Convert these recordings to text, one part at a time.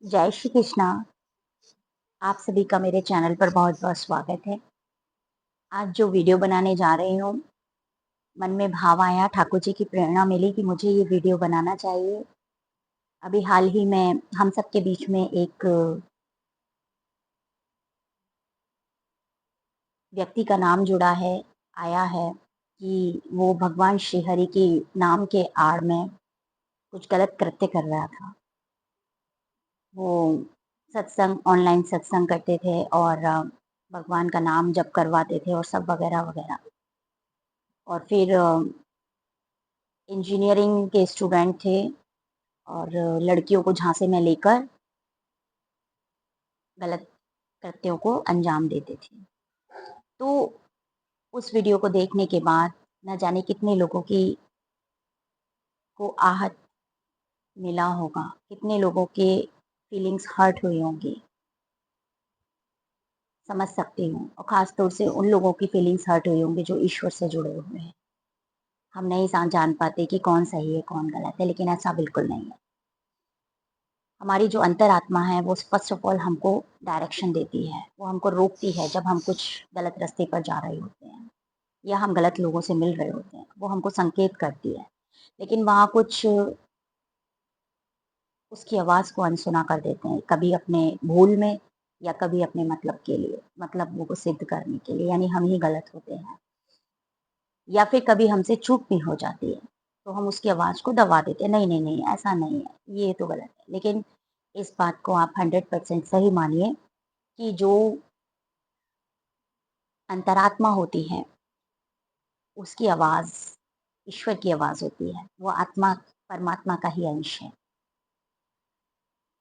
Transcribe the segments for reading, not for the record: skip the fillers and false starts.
जय श्री कृष्णा। आप सभी का मेरे चैनल पर बहुत-बहुत स्वागत है। आज जो वीडियो बनाने जा रही हूँ, मन में भाव आया, ठाकुर जी की प्रेरणा मिली कि मुझे ये वीडियो बनाना चाहिए। अभी हाल ही में हम सबके बीच में एक व्यक्ति का नाम जुड़ा है, आया है कि वो भगवान श्री हरि के नाम के आड़ में कुछ गलत कृत्य कर रहा था। वो ऑनलाइन सत्संग करते थे और भगवान का नाम जप करवाते थे और सब वगैरह-वगैरह। और फिर इंजीनियरिंग के स्टूडेंट थे और लड़कियों को झांसे में लेकर गलत कृत्यों को अंजाम देते थे। तो उस वीडियो को देखने के बाद न जाने कितने लोगों की को आहत मिला होगा, कितने लोगों के फीलिंग्स हर्ट हुई होंगी, समझ सकती हूँ। और ख़ास तौर से उन लोगों की फीलिंग्स हर्ट हुई होंगी जो ईश्वर से जुड़े हुए हैं। हम नहीं जान पाते कि कौन सही है, कौन गलत है, लेकिन ऐसा बिल्कुल नहीं है। हमारी जो अंतरात्मा है वो फर्स्ट ऑफ ऑल हमको डायरेक्शन देती है, वो हमको रोकती है जब हम कुछ गलत रास्ते पर जा रहे होते हैं या हम गलत लोगों से मिल रहे होते हैं, वो हमको संकेत करती है। लेकिन वहाँ कुछ उसकी आवाज़ को अनसुना कर देते हैं, कभी अपने भूल में या कभी अपने मतलब के लिए, मतलब को सिद्ध करने के लिए, यानी हम ही गलत होते हैं। या फिर कभी हमसे चूक भी हो जाती है, तो हम उसकी आवाज़ को दबा देते हैं, नहीं, नहीं, नहीं, ऐसा नहीं है, ये तो गलत है। लेकिन इस बात को आप 100% सही मानिए कि जो अंतरात्मा होती है, उसकी आवाज़ ईश्वर की आवाज़ होती है। वो आत्मा परमात्मा का ही अंश है।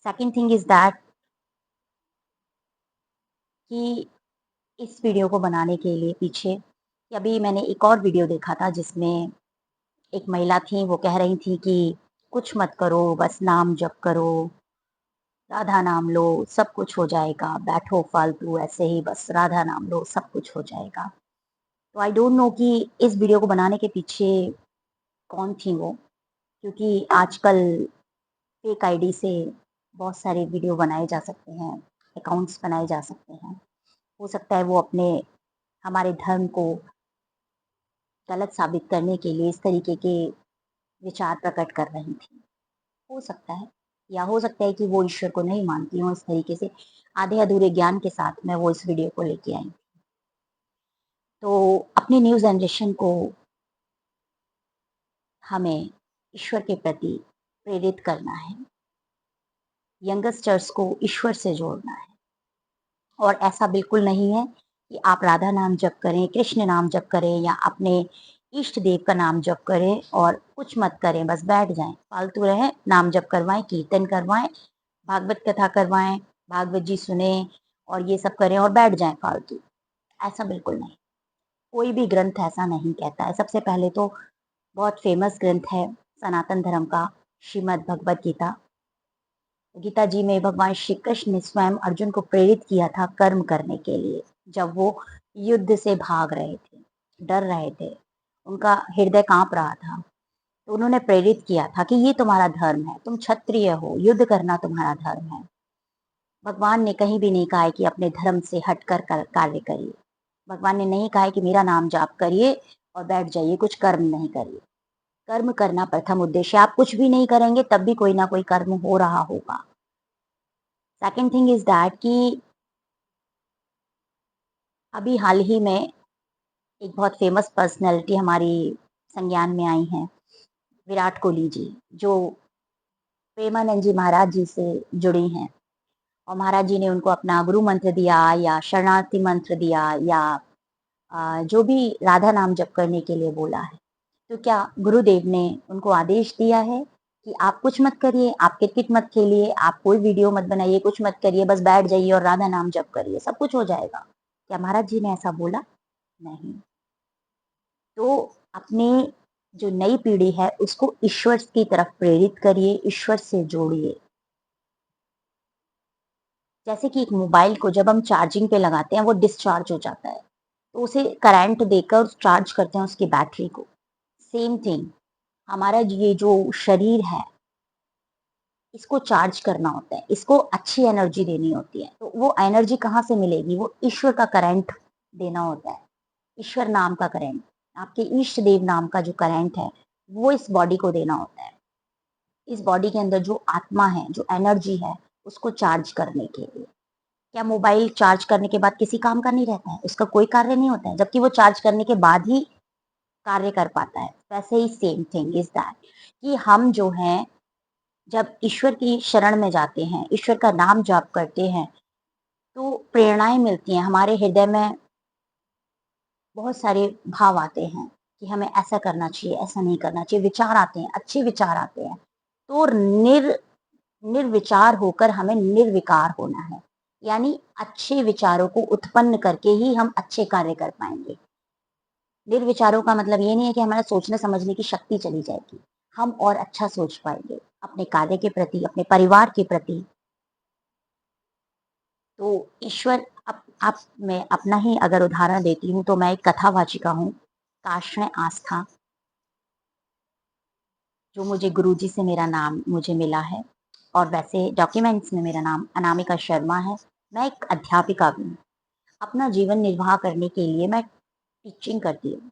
सेकंड थिंग इज़ दैट कि इस वीडियो को बनाने के लिए पीछे कि अभी मैंने एक और वीडियो देखा था जिसमें एक महिला थी, वो कह रही थी कि कुछ मत करो, बस नाम जप करो, राधा नाम लो, सब कुछ हो जाएगा, बैठो फालतू ऐसे ही बस राधा नाम लो, सब कुछ हो जाएगा। तो आई डोंट नो कि इस वीडियो को बनाने के पीछे कौन थी वो? क्योंकि आजकल फेक आईडी से बहुत सारे वीडियो बनाए जा सकते हैं, अकाउंट्स बनाए जा सकते हैं। हो सकता है वो अपने हमारे धर्म को गलत साबित करने के लिए इस तरीके के विचार प्रकट कर रही थी। हो सकता है, या हो सकता है कि वो ईश्वर को नहीं मानती हों, इस तरीके से आधे-अधूरे ज्ञान के साथ में वो इस वीडियो को लेके आई। तो अपनी न्यू जनरेशन को हमें ईश्वर के प्रति प्रेरित करना है, यंगस्टर्स को ईश्वर से जोड़ना है। और ऐसा बिल्कुल नहीं है कि आप राधा नाम जप करें, कृष्ण नाम जप करें या अपने इष्ट देव का नाम जप करें और कुछ मत करें, बस बैठ जाएँ, फालतू रहें, नाम जप करवाएँ, कीर्तन करवाएँ, भागवत कथा करवाएँ, भागवत जी सुनें और ये सब करें और बैठ जाएँ फालतू। ऐसा बिल्कुल नहीं। कोई भी ग्रंथ ऐसा नहीं कहता है। सबसे पहले तो बहुत फेमस ग्रंथ है सनातन धर्म का श्रीमद् भगवत गीता। गीता जी में भगवान श्री कृष्ण ने स्वयं अर्जुन को प्रेरित किया था कर्म करने के लिए, जब वो युद्ध से भाग रहे थे, डर रहे थे, उनका हृदय कांप रहा था। तो उन्होंने प्रेरित किया था कि ये तुम्हारा धर्म है, तुम क्षत्रिय हो, युद्ध करना तुम्हारा धर्म है। भगवान ने कहीं भी नहीं कहा है कि अपने धर्म से हटकर कार्य करिए। भगवान ने नहीं कहा है कि मेरा नाम जाप करिए और बैठ जाइए, कुछ कर्म नहीं करिए। कर्म करना प्रथम उद्देश्य। आप कुछ भी नहीं करेंगे तब भी कोई ना कोई कर्म हो रहा होगा। सेकंड थिंग इज दैट कि अभी हाल ही में एक बहुत फेमस पर्सनैलिटी हमारी संज्ञान में आई हैं, विराट कोहली जी, जो प्रेमानंद जी महाराज जी से जुड़ी हैं और महाराज जी ने उनको अपना गुरु मंत्र दिया या शरणार्थी मंत्र दिया या जो भी राधा नाम जप करने के लिए बोला है। तो क्या गुरुदेव ने उनको आदेश दिया है कि आप कुछ मत करिए, आप क्रिकेट मत खेलिए, आप कोई वीडियो मत बनाइए, कुछ मत करिए, बस बैठ जाइए और राधा नाम जप करिए, सब कुछ हो जाएगा? क्या महाराज जी ने ऐसा बोला? नहीं। तो अपनी जो नई पीढ़ी है उसको ईश्वर की तरफ प्रेरित करिए, ईश्वर से जोड़िए। जैसे कि एक मोबाइल को जब हम चार्जिंग पे लगाते हैं वो डिस्चार्ज हो जाता है, तो उसे करंट देकर चार्ज करते हैं उसकी बैटरी को। सेम थिंग हमारा ये जो शरीर है, इसको चार्ज करना होता है, इसको अच्छी एनर्जी देनी होती है। तो वो एनर्जी कहाँ से मिलेगी? वो ईश्वर का करंट देना होता है, ईश्वर नाम का करंट, आपके इष्ट देव नाम का जो करंट है, वो इस बॉडी को देना होता है। इस बॉडी के अंदर जो आत्मा है, जो एनर्जी है, उसको चार्ज करने के लिए। क्या मोबाइल चार्ज करने के बाद किसी काम का नहीं रहता है? उसका कोई कार्य नहीं होता है, जबकि वो चार्ज करने के बाद ही कार्य कर पाता है। वैसे ही सेम थिंग इज़ दैट कि हम जो हैं, जब ईश्वर की शरण में जाते हैं, ईश्वर का नाम जाप करते हैं, तो प्रेरणाएँ मिलती हैं। हमारे हृदय में बहुत सारे भाव आते हैं कि हमें ऐसा करना चाहिए, ऐसा नहीं करना चाहिए, विचार आते हैं, अच्छे विचार आते हैं। तो निर्विचार होकर हमें निर्विकार होना है। यानी अच्छे विचारों को उत्पन्न करके ही हम अच्छे कार्य कर पाएँगे। निर्विचारों का मतलब ये नहीं है कि हमारा सोचने समझने की शक्ति चली जाएगी। हम और अच्छा सोच पाएँगे, अपने कार्य के प्रति, अपने परिवार के प्रति। तो ईश्वर अब मैं अपना ही अगर उदाहरण देती हूँ, तो मैं एक कथावाचिका हूँ, काशमय आस्था, जो मुझे गुरुजी से मेरा नाम मुझे मिला है, और वैसे डॉक्यूमेंट्स में मेरा नाम अनामिका शर्मा है। मैं एक अध्यापिका भी हूँ। अपना जीवन निर्वाह करने के लिए मैं टीचिंग करती हूँ,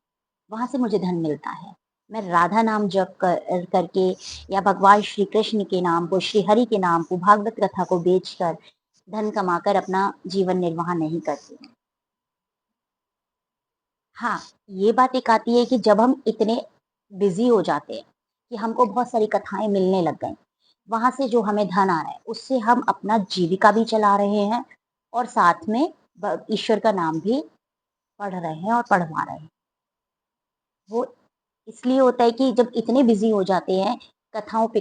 वहाँ से मुझे धन मिलता है। मैं राधा नाम जप करके या भगवान श्री कृष्ण के नाम को, श्री हरि के नाम को, भागवत कथा को बेचकर धन कमाकर अपना जीवन निर्वाह नहीं करती हूँ। हाँ, ये बात एक आती है कि जब हम इतने बिज़ी हो जाते हैं कि हमको बहुत सारी कथाएँ मिलने लग गईं, वहाँ से जो हमें धन आ रहा है, उससे हम अपना जीविका भी चला रहे हैं और साथ में ब ईश्वर का नाम भी पढ़ रहे हैं और पढ़वा रहे हैं। वो इसलिए होता है कि जब इतने बिज़ी हो जाते हैं, कथाओं पे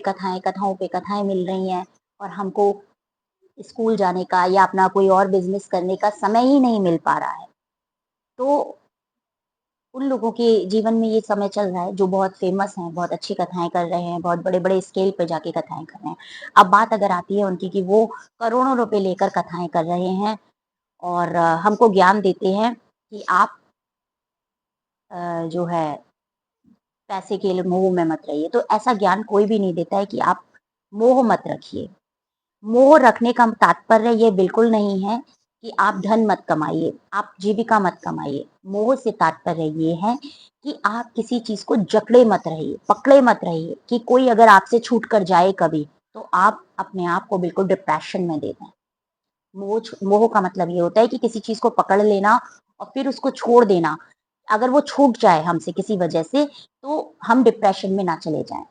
कथाएँ मिल रही हैं और हमको स्कूल जाने का या अपना कोई और बिज़नेस करने का समय ही नहीं मिल पा रहा है। तो उन लोगों के जीवन में ये समय चल रहा है जो बहुत फ़ेमस हैं, बहुत अच्छी कथाएँ कर रहे हैं, बहुत बड़े-बड़े स्केल पे जाके कथाएँ कर रहे हैं। अब बात अगर आती है उनकी कि वो करोड़ों रुपए लेकर कथाएँ कर रहे हैं और हमको ज्ञान देते हैं कि आप जो है पैसे के लिए मोह में मत रहिए। तो ऐसा ज्ञान कोई भी नहीं देता है कि आप मोह मत रखिए। मोह रखने का तात्पर्य ये बिल्कुल नहीं है कि आप धन मत कमाइए, आप जीविका मत कमाइए। मोह से तात्पर्य ये है कि आप किसी चीज़ को जकड़े मत रहिए, पकड़े मत रहिए कि कोई अगर आपसे छूट कर जाए कभी, तो आप अपने आप को बिल्कुल डिप्रेशन में दे दें। मोह का मतलब ये होता है कि किसी चीज़ को पकड़ लेना और फिर उसको छोड़ देना। अगर वो छूट जाए हमसे किसी वजह से, तो हम डिप्रेशन में ना चले जाएँ।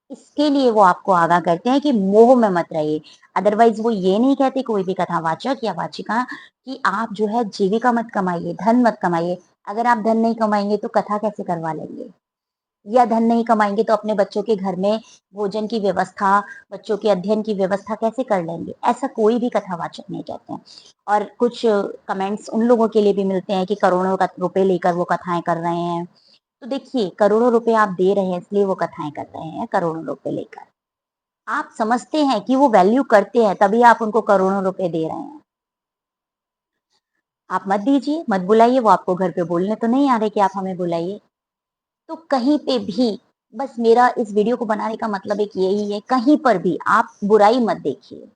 इसके लिए वो आपको आगाह करते हैं कि मोह में मत रहिए। अदरवाइज़ वो ये नहीं कहते कोई भी कथावाचक या वाचिका कि आप जो है जीविका मत कमाइए, धन मत कमाइए। अगर आप धन नहीं कमाएँगे तो कथा कैसे करवा लेंगे? या धन नहीं कमाएँगे तो अपने बच्चों के घर में भोजन की व्यवस्था, बच्चों के अध्ययन की व्यवस्था कैसे कर लेंगे? ऐसा कोई भी कथावाचक नहीं कहते हैं। और कुछ कमेंट्स उन लोगों के लिए भी मिलते हैं कि करोड़ों का रुपए लेकर वो कथाएँ कर रहे हैं। तो देखिए, करोड़ों रुपए आप दे रहे हैं इसलिए वो कथाएँ कर रहे हैं, करोड़ों रुपए लेकर। आप समझते हैं कि वो वैल्यू करते हैं, तभी आप उनको करोड़ों रुपए दे रहे हैं। आप मत दीजिए, मत बुलाइए, वो आपको घर पे बोलने तो नहीं आ रहे कि आप हमें बुलाइए। तो कहीं पे भी बस मेरा इस वीडियो को बनाने का मतलब एक यही है, कहीं पर भी आप बुराई मत देखिए।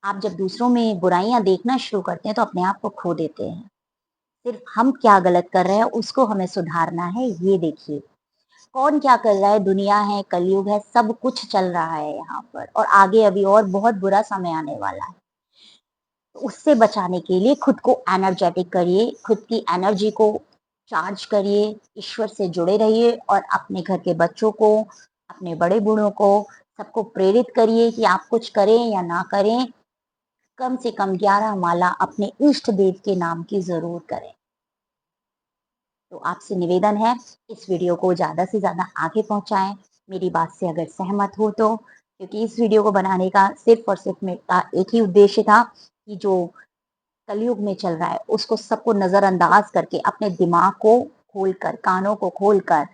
आप जब दूसरों में बुराइयाँ देखना शुरू करते हैं, तो अपने आप को खो देते हैं। सिर्फ हम क्या गलत कर रहे हैं, उसको हमें सुधारना है, ये देखिए। कौन क्या कर रहा है, दुनिया है, कलयुग है, सब कुछ चल रहा है यहाँ पर और आगे अभी और बहुत बुरा समय आने वाला है। तो उससे बचाने के लिए खुद को एनर्जेटिक करिए, खुद की एनर्जी को चार्ज करिए, ईश्वर से जुड़े रहिए और अपने घर के बच्चों को, अपने बड़े-बूढ़ों को, सबको प्रेरित करिए कि आप कुछ करें या ना करें, कम से कम 11 माला अपने इष्ट देव के नाम की ज़रूर करें। तो आपसे निवेदन है, इस वीडियो को ज़्यादा से ज़्यादा आगे पहुँचाएँ। मेरी बात से अगर सहमत हो तो, क्योंकि इस वीडियो को बनाने का सिर्फ़ और सिर्फ़ मेरा एक ही उद्देश्य था कि जो कलयुग में चल रहा है, उसको सबको नज़रअंदाज करके अपने दिमाग को खोलकर, कानों को खोलकर,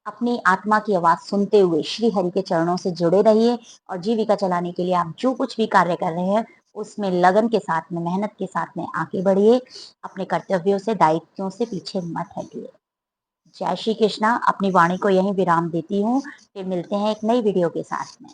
अपनी आत्मा की आवाज़ सुनते हुए श्री हरि के चरणों से जुड़े रहिए और जीविका चलाने के लिए आप जो कुछ भी कार्य कर रहे हैं, उसमें लगन के साथ में, मेहनत के साथ में आगे बढ़िए। अपने कर्तव्यों से, दायित्वों से पीछे मत हटिए। जय श्री कृष्णा। अपनी वाणी को यहीं विराम देती हूँ। फिर मिलते हैं एक नई वीडियो के साथ में।